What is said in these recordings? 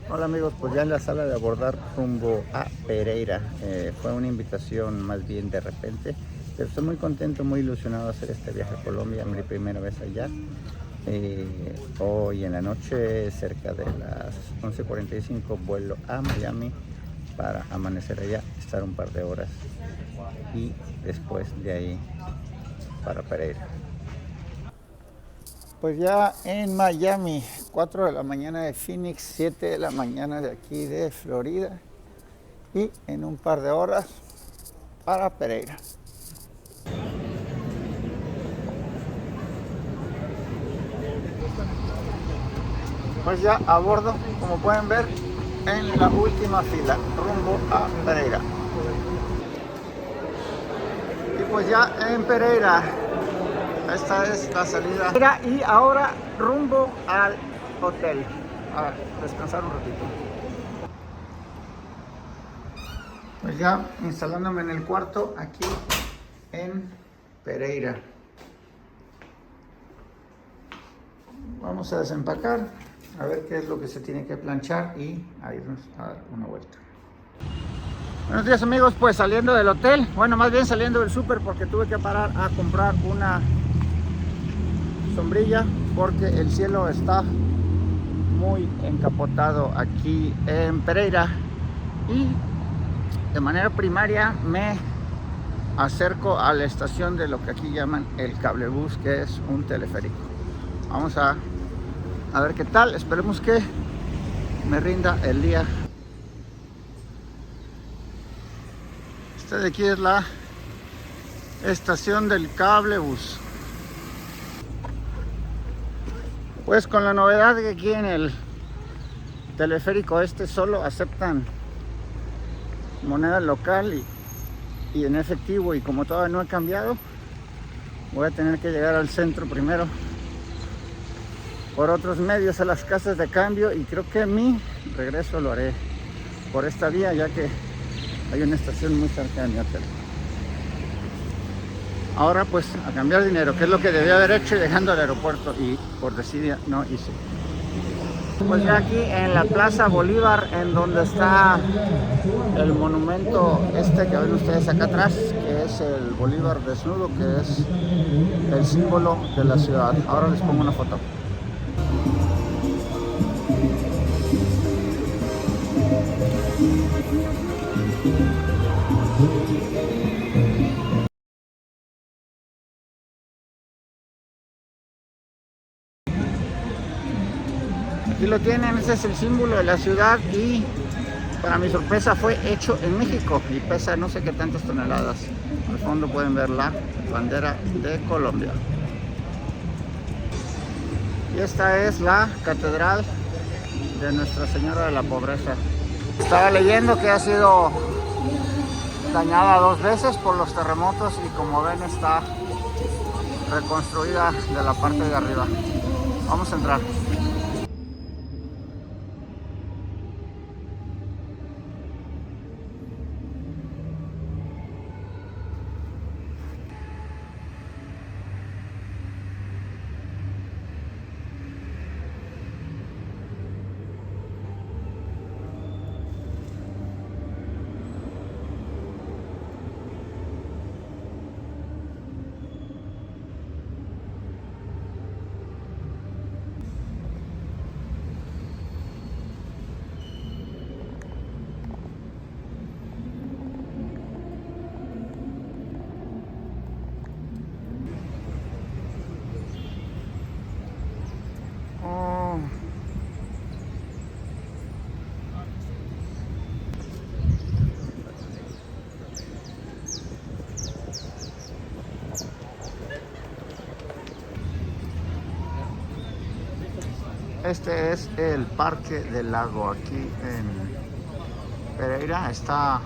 Hola amigos, pues ya en la sala de abordar rumbo a Pereira. Fue una invitación más bien de repente, pero estoy muy contento, muy ilusionado de hacer este viaje a Colombia, mi primera vez allá. Hoy en la noche, cerca de las 11:45, vuelo a Miami para amanecer allá, estar un par de horas y después de ahí para Pereira. Pues ya en Miami, 4 de la mañana de Phoenix, 7 de la mañana de aquí de Florida, y en un par de horas para Pereira. Pues ya a bordo, como pueden ver, en la última fila, rumbo a Pereira. Y pues ya en Pereira, esta es la salida. Y ahora rumbo al hotel, a descansar un ratito. Pues ya instalándome en el cuarto aquí en Pereira. Vamos a desempacar, a ver qué es lo que se tiene que planchar y a irnos a dar una vuelta. Buenos días amigos, pues saliendo del hotel, bueno, más bien saliendo del súper porque tuve que parar a comprar una sombrilla porque el cielo está muy encapotado aquí en Pereira y de manera primaria me acerco a la estación de lo que aquí llaman el cablebús, que es un teleférico. Vamos a ver qué tal, esperemos que me rinda el día. Esta de aquí es la estación del cablebús. Pues con la novedad de que aquí en el teleférico solo aceptan moneda local y en efectivo, y como todavía no ha cambiado, voy a tener que llegar al centro primero por otros medios a las casas de cambio, y creo que mi regreso lo haré por esta vía, ya que hay una estación muy cerca de mi hotel. Ahora pues a cambiar dinero, que es lo que debía haber hecho llegando al aeropuerto, y por desidia no hice. Pues ya aquí en la Plaza Bolívar, en donde está el monumento que ven ustedes acá atrás, que es el Bolívar desnudo, que es el símbolo de la ciudad. Ahora les pongo una foto. Aquí lo tienen, ese es el símbolo de la ciudad, y para mi sorpresa fue hecho en México y pesa no sé qué tantas toneladas. Al fondo pueden ver la bandera de Colombia. Y esta es la catedral de Nuestra Señora de la Pobreza. Estaba leyendo que ha sido dañada 2 veces por los terremotos, y como ven está reconstruida de la parte de arriba. Vamos a entrar. Este es el Parque del Lago aquí en Pereira. Está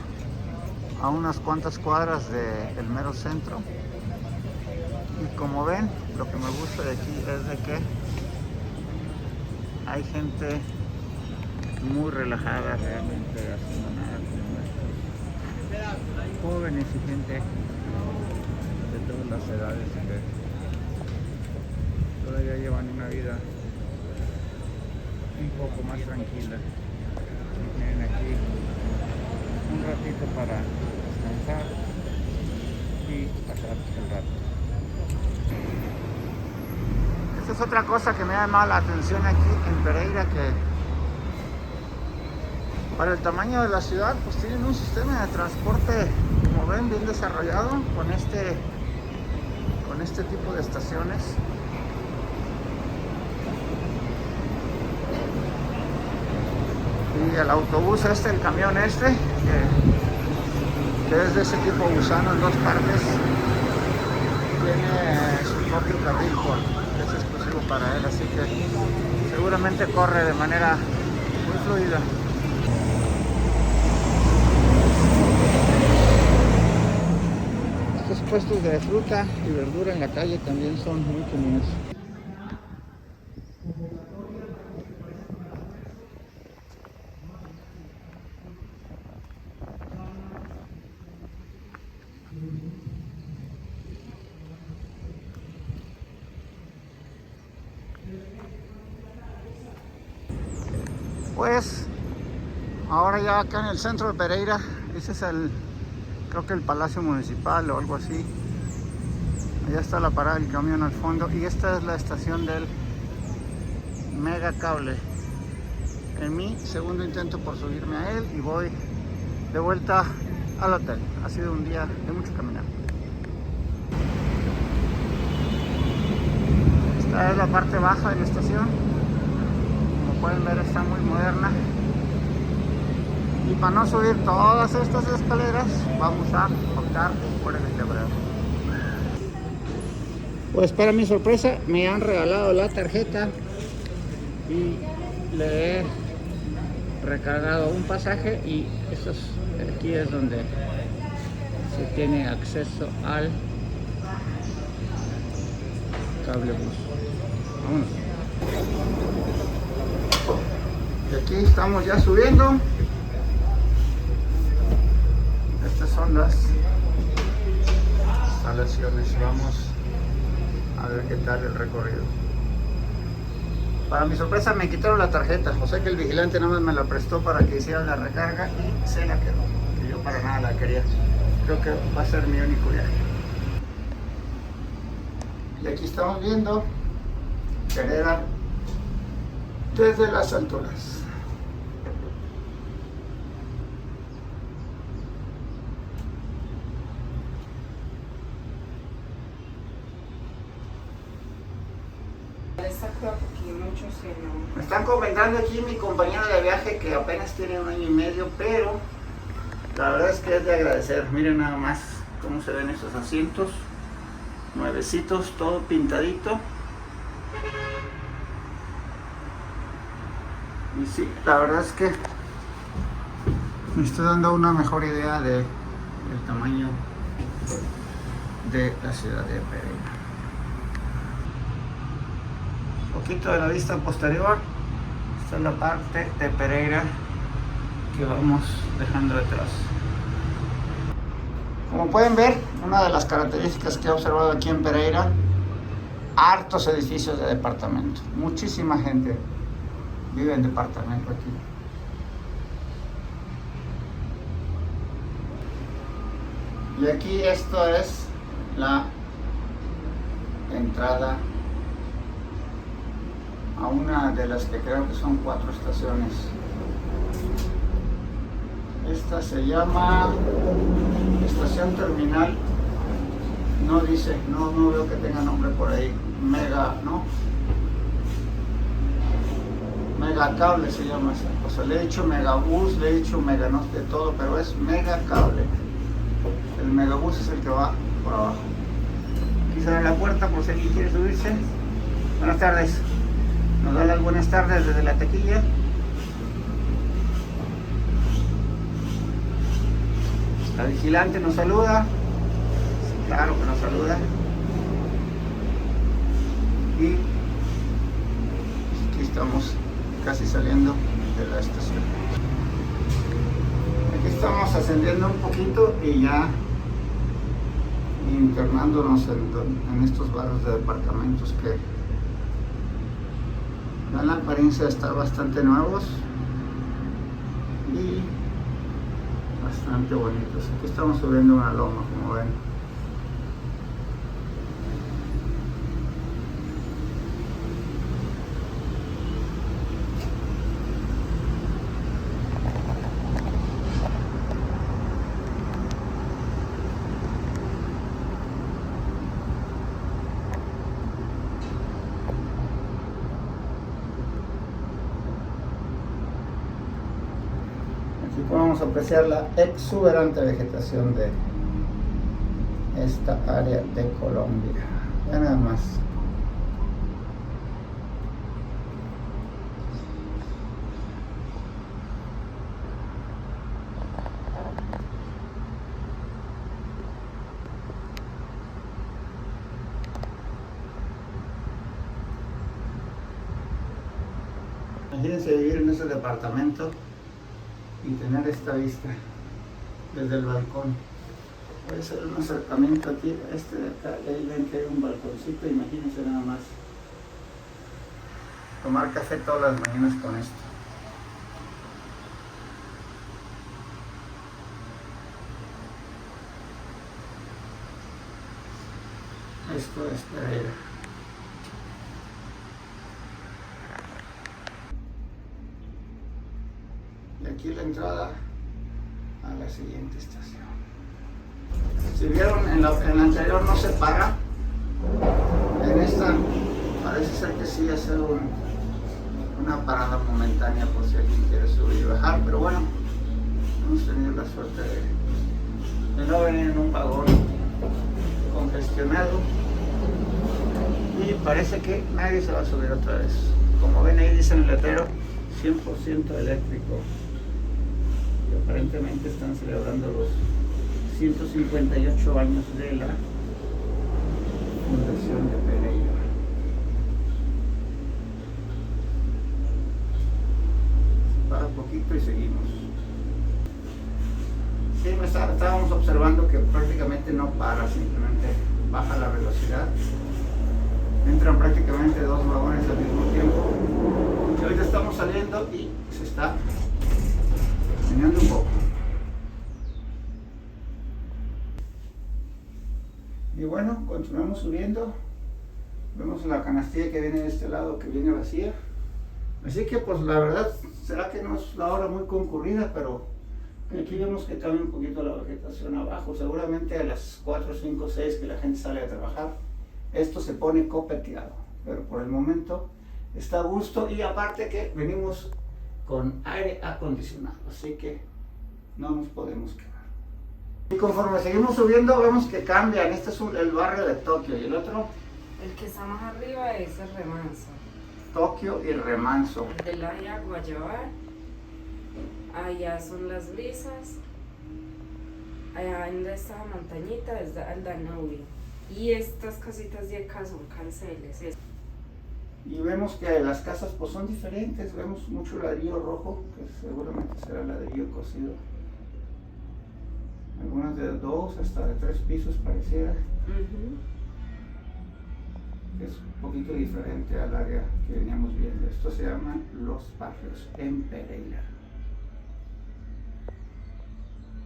a unas cuantas cuadras del mero centro. Y como ven, lo que me gusta de aquí es de que hay gente muy relajada, realmente haciendo nada, como jóvenes y gente de todas las edades que todavía llevan una vida un poco más tranquila. Y tienen aquí un ratito para descansar y pasar el rato. Esta es otra cosa que me ha llamado la atención aquí en Pereira, que para el tamaño de la ciudad pues tienen un sistema de transporte, como ven, bien desarrollado con este tipo de estaciones. Y el autobús el camión que es de ese tipo gusano en dos partes, tiene su propio carril que es exclusivo para él, así que seguramente corre de manera muy fluida. Estos puestos de fruta y verdura en la calle también son muy comunes. Pues ahora ya acá en el centro de Pereira, ese es creo que el Palacio Municipal o algo así. Allá está la parada del camión al fondo y esta es la estación del Mega Cable. En mi segundo intento por subirme a él y voy de vuelta al hotel. Ha sido un día de mucho caminar. Esta es la parte baja de la estación. Como pueden ver, está muy moderna. Y para no subir todas estas escaleras, vamos a optar por el elevador. Pues para mi sorpresa, me han regalado la tarjeta y le he recargado un pasaje, y aquí es donde se tiene acceso al cable bus. Vámonos. Y aquí estamos ya subiendo. Estas son las instalaciones. Vamos a ver qué tal el recorrido. Para mi sorpresa me quitaron la tarjeta, o sea que el vigilante nada más me la prestó para que hiciera la recarga y se la quedó, que yo para nada la quería. Creo que va a ser mi único viaje. Y aquí estamos viendo Pereira desde las alturas. Exacto, porque muchos no. Me están comentando aquí mi compañero de viaje que apenas tiene 1 año y medio, pero la verdad es que es de agradecer. Miren nada más cómo se ven esos asientos, nuevecitos, todo pintadito. Y sí, la verdad es que me estoy dando una mejor idea del tamaño de la ciudad de Pereira. Un poquito de la vista posterior, esta es la parte de Pereira que vamos dejando detrás. Como pueden ver, una de las características que he observado aquí en Pereira, hartos edificios de departamento, muchísima gente vive en departamento aquí. Y aquí esto es la entrada a una de las que creo que son 4 estaciones. Esta se llama Estación Terminal. No dice, no veo que tenga nombre por ahí. Mega, ¿no? Mega Cable se llama esa cosa. Le he dicho Megabús, le he dicho Mega, no de todo, pero es Mega Cable. El Megabús es el que va por abajo. Aquí se abre la puerta por si alguien quiere subirse. Buenas tardes. Nos da las buenas tardes desde la taquilla. La vigilante nos saluda. Sí, claro que nos saluda. Y aquí estamos casi saliendo de la estación. Aquí estamos ascendiendo un poquito y ya internándonos en estos barrios de departamentos que dan la apariencia de estar bastante nuevos, bastante bonitos. Aquí estamos subiendo una loma, como ven. Aquí podemos apreciar la exuberante vegetación de esta área de Colombia. Ya nada más. Imagínense vivir en ese departamento y tener esta vista desde el balcón. Voy a hacer un acercamiento aquí a este de acá, y ahí ven que hay un balconcito. Imagínense nada más tomar café todas las mañanas con esto. Esto es Pereira. Y aquí la entrada a la siguiente estación. Si vieron en la anterior no se para, en esta parece ser que sí hacer una parada momentánea por si alguien quiere subir y bajar, pero bueno, hemos tenido la suerte de no venir en un vagón congestionado y parece que nadie se va a subir otra vez. Como ven ahí dice en el letrero 100% eléctrico. Y aparentemente están celebrando los 158 años de la fundación de Pereira. Para poquito y seguimos. Sí, estábamos observando que prácticamente no para, simplemente baja la velocidad. Entran prácticamente dos vagones al mismo tiempo. Y ahorita estamos saliendo y se está meneando un poco. Y bueno, continuamos subiendo. Vemos la canastilla que viene de este lado, que viene vacía. Así que pues la verdad, será que no es la hora muy concurrida, pero aquí vemos que cambia un poquito la vegetación abajo. Seguramente a las 4, 5, 6 que la gente sale a trabajar, esto se pone copeteado. Pero por el momento está a gusto y aparte que venimos con aire acondicionado, así que no nos podemos quedar. Y conforme seguimos subiendo vemos que cambian. Este es el barrio de Tokio y el otro, El que está más arriba es el Remanso. Tokio y Remanso. El de la Guayabal. Allá son las brisas. Allá en esta montañita es el Danubio. Y estas casitas de acá son canceles. Y vemos que las casas pues son diferentes. Vemos mucho ladrillo rojo, que seguramente será ladrillo cocido. Algunas de 2 hasta de 3 pisos pareciera. Es un poquito diferente al área que veníamos viendo. Esto se llama Los Barrios en Pereira.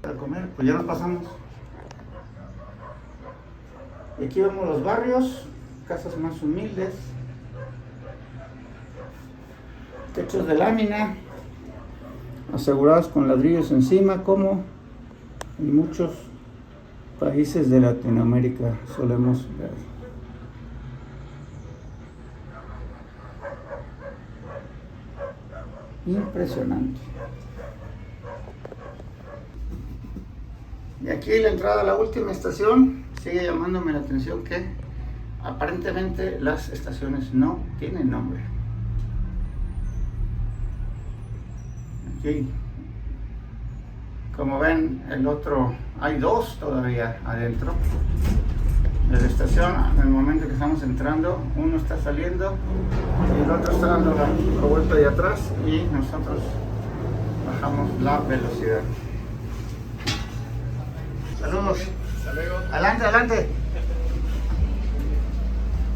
Para comer, pues ya nos pasamos. Y aquí vemos los barrios, casas más humildes, techos de lámina, asegurados con ladrillos encima, como en muchos países de Latinoamérica solemos ver. Impresionante. Y aquí la entrada a la última estación. Sigue llamándome la atención que aparentemente las estaciones no tienen nombre. Aquí, como ven, el otro, hay 2 todavía adentro de la estación. En el momento que estamos entrando, uno está saliendo y el otro está dando la vuelta de atrás y nosotros bajamos la velocidad. Saludos. Adelante, adelante.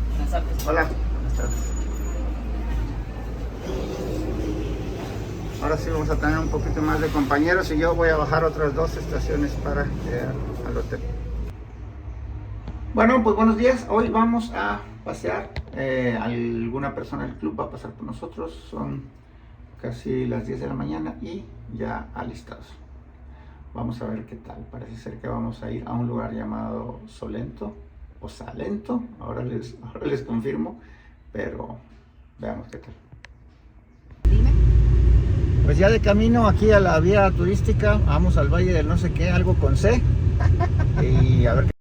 Buenas tardes. Hola. Buenas tardes. ahora sí vamos a tener un poquito más de compañeros y yo voy a bajar otras 2 estaciones para llegar al hotel. Bueno, pues buenos días. Hoy vamos a pasear. Alguna persona del club va a pasar por nosotros. Son casi las 10 de la mañana y ya alistados. Vamos a ver qué tal. Parece ser que vamos a ir a un lugar llamado Solento o Salento. Ahora les confirmo, pero veamos qué tal. Pues ya de camino aquí a la vía turística, vamos al Valle del no sé qué, algo con C. Y a ver qué.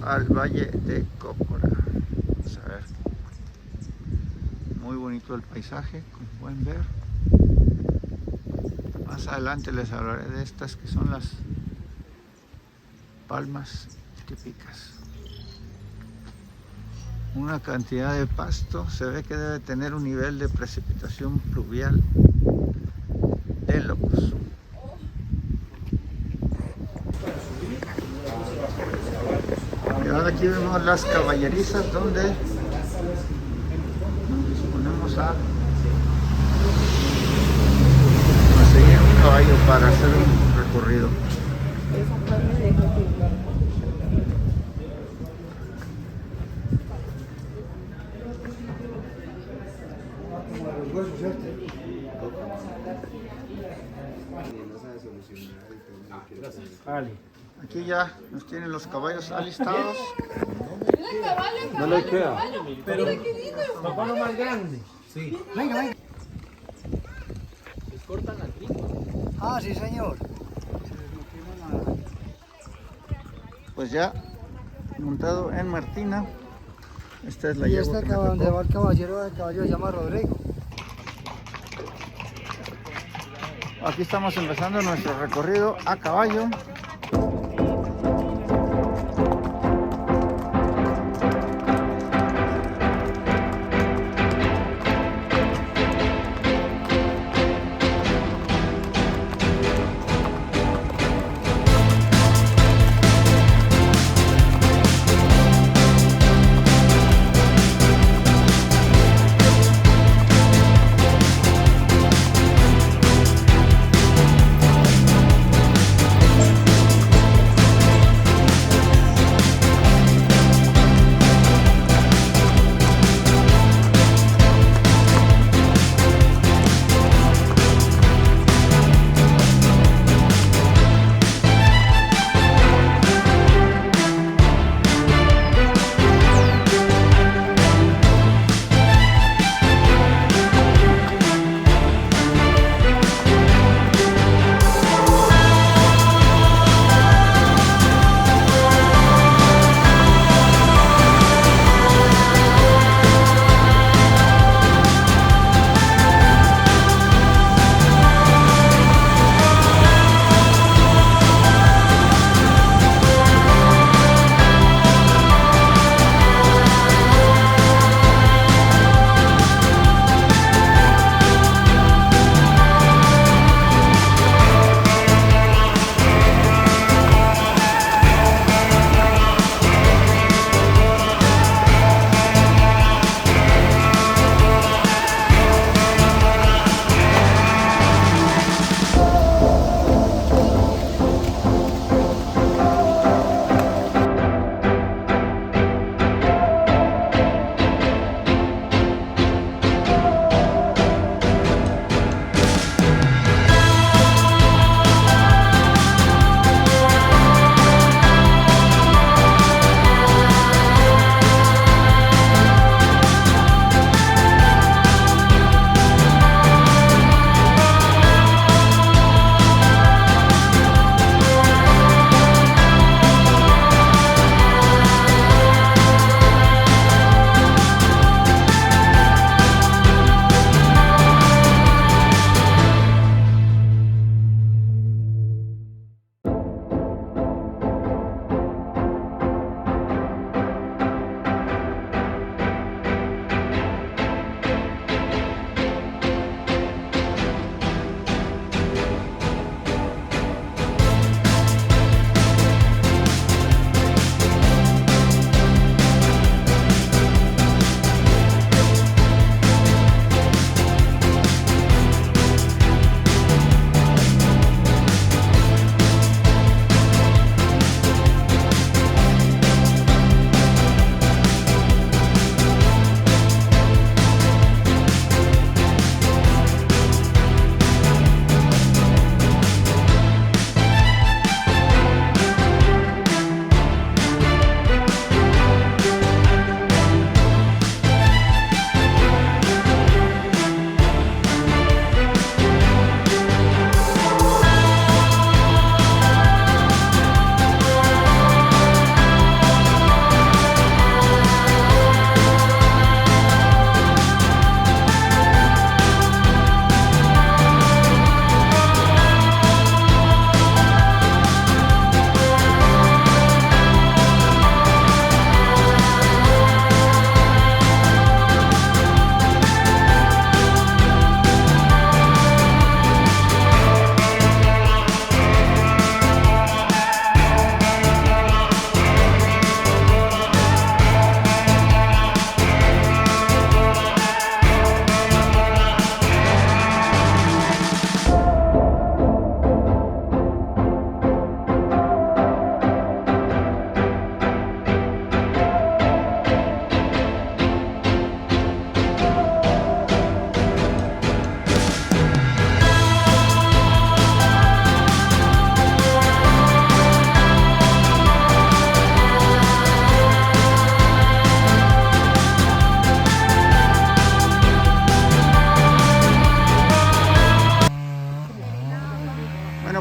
Al Valle de Cocora. Vamos a ver. Muy bonito el paisaje, como pueden ver. Más adelante les hablaré de estas que son las palmas típicas. Una cantidad de pasto, se ve que debe tener un nivel de precipitación pluvial de locos. Y ahora aquí vemos las caballerizas donde nos disponemos a conseguir un caballo para hacer un recorrido. Aquí ya nos tienen los caballos alistados. No le queda. Pero papá lo más grande. Sí. Venga, venga. ¿Les cortan al trigo? Ah, sí, señor. Pues ya montado en Martina. Esta es la Y yegua esta que me donde tocó. va el caballo se llama Rodrigo. Aquí estamos empezando nuestro recorrido a caballo.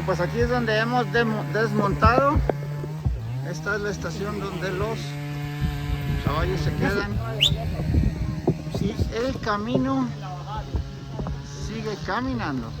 pues aquí es donde hemos desmontado. Esta es la estación donde los caballos se quedan. Sí, el camino sigue caminando.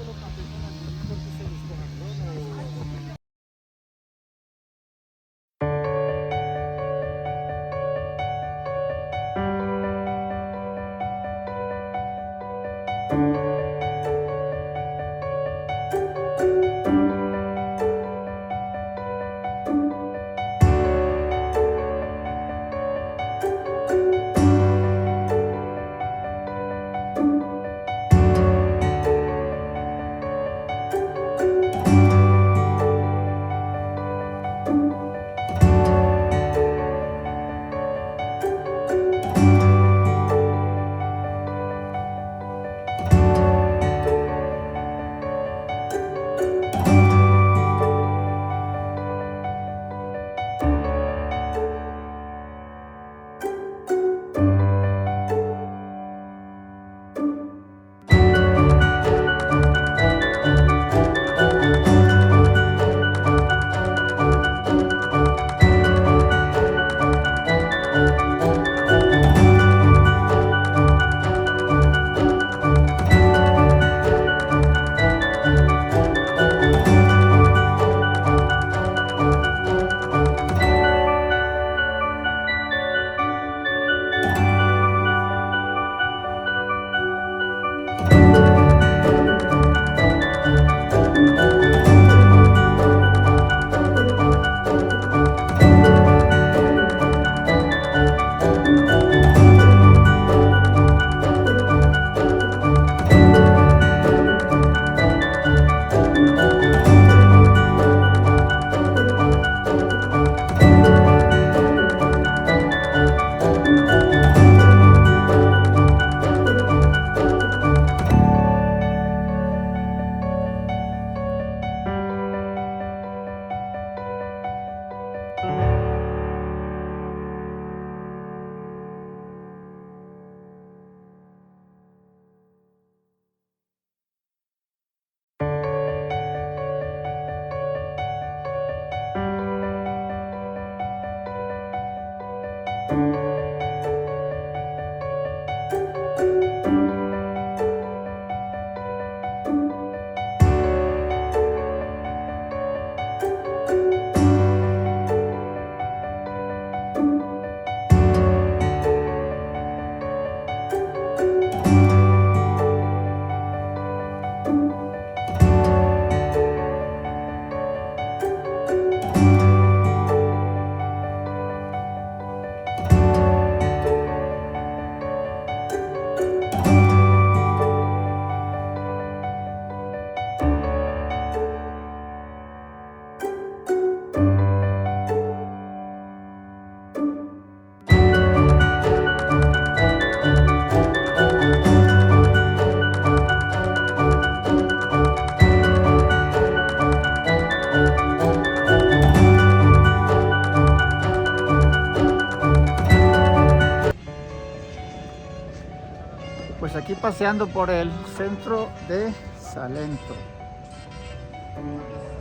Pues aquí paseando por el centro de Salento.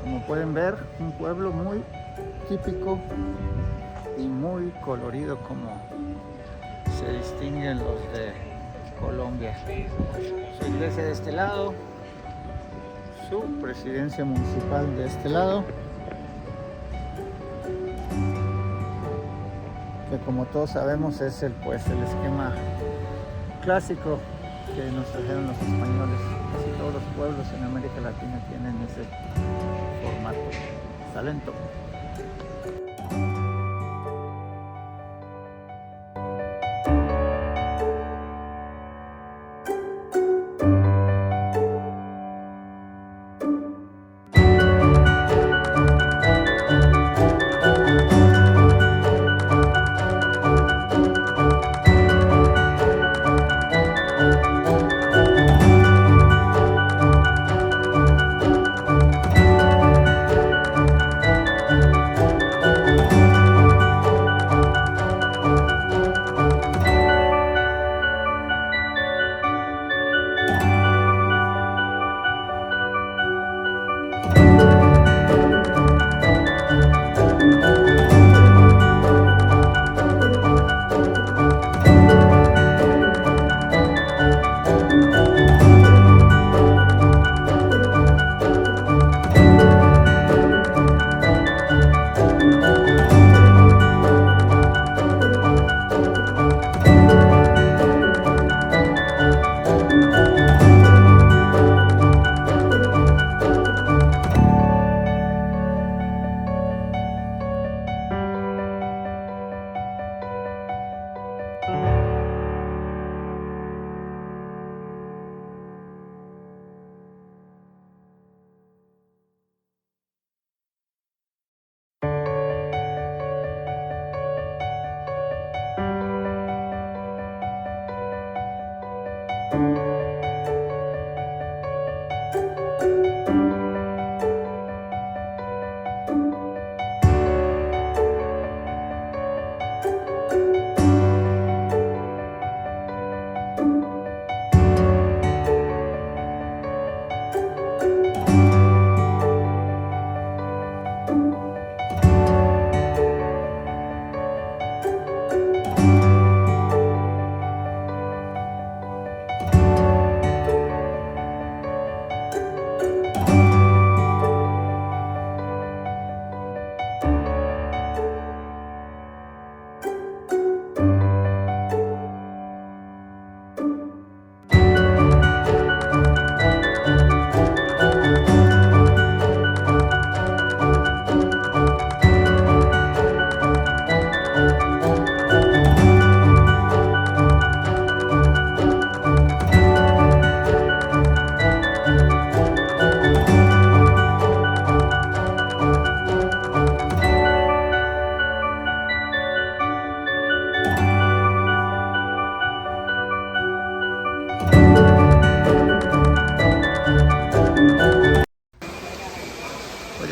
Como pueden ver, un pueblo muy típico y muy colorido, como se distinguen los de Colombia. Su iglesia de este lado, su presidencia municipal de este lado, que como todos sabemos es el esquema clásico que nos trajeron los españoles. Casi todos los pueblos en América Latina tienen ese formato. Salento.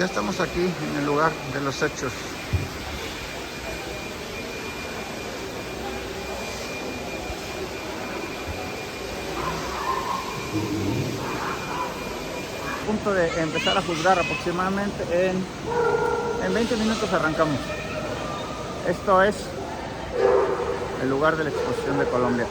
Ya estamos aquí en el lugar de los hechos. Punto de empezar a juzgar aproximadamente en 20 minutos arrancamos. Esto es el lugar de la exposición de Colombia.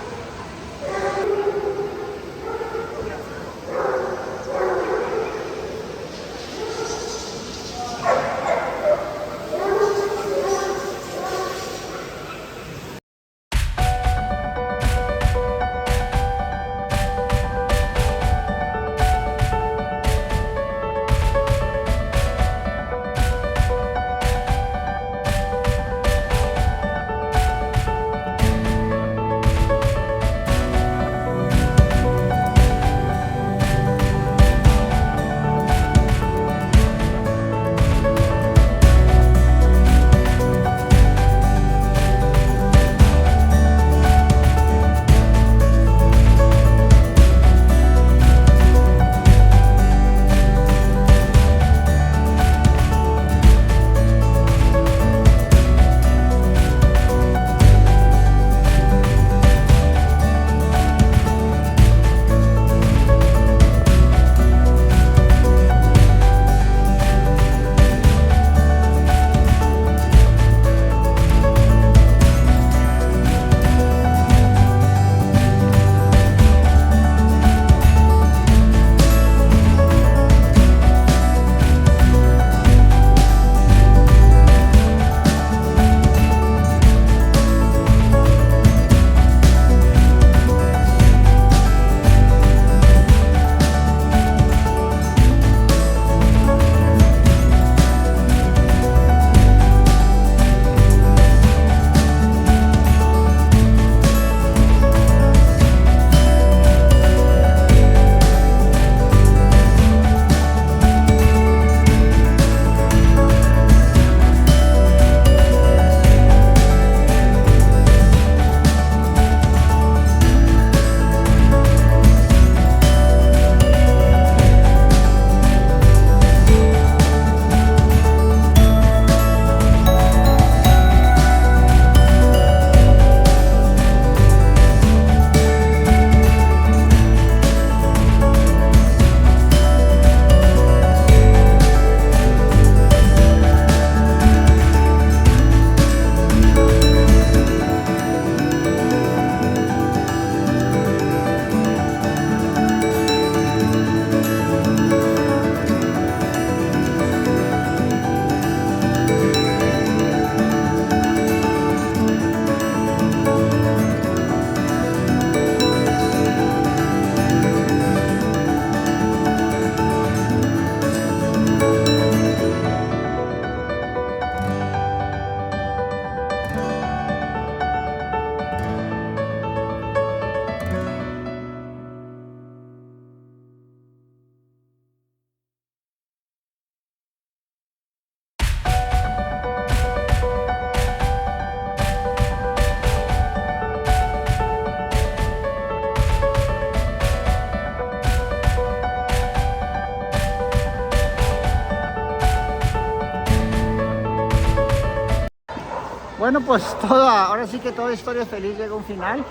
Bueno, pues ahora sí que toda historia feliz llega a un final.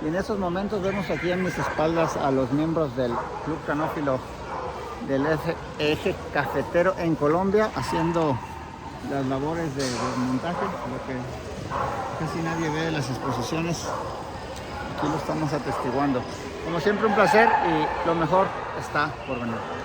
Y en esos momentos vemos aquí en mis espaldas a los miembros del Club Canófilo del Eje Cafetero en Colombia, haciendo las labores de desmontaje, lo que casi nadie ve de las exposiciones. Aquí lo estamos atestiguando. Como siempre, un placer y lo mejor está por venir.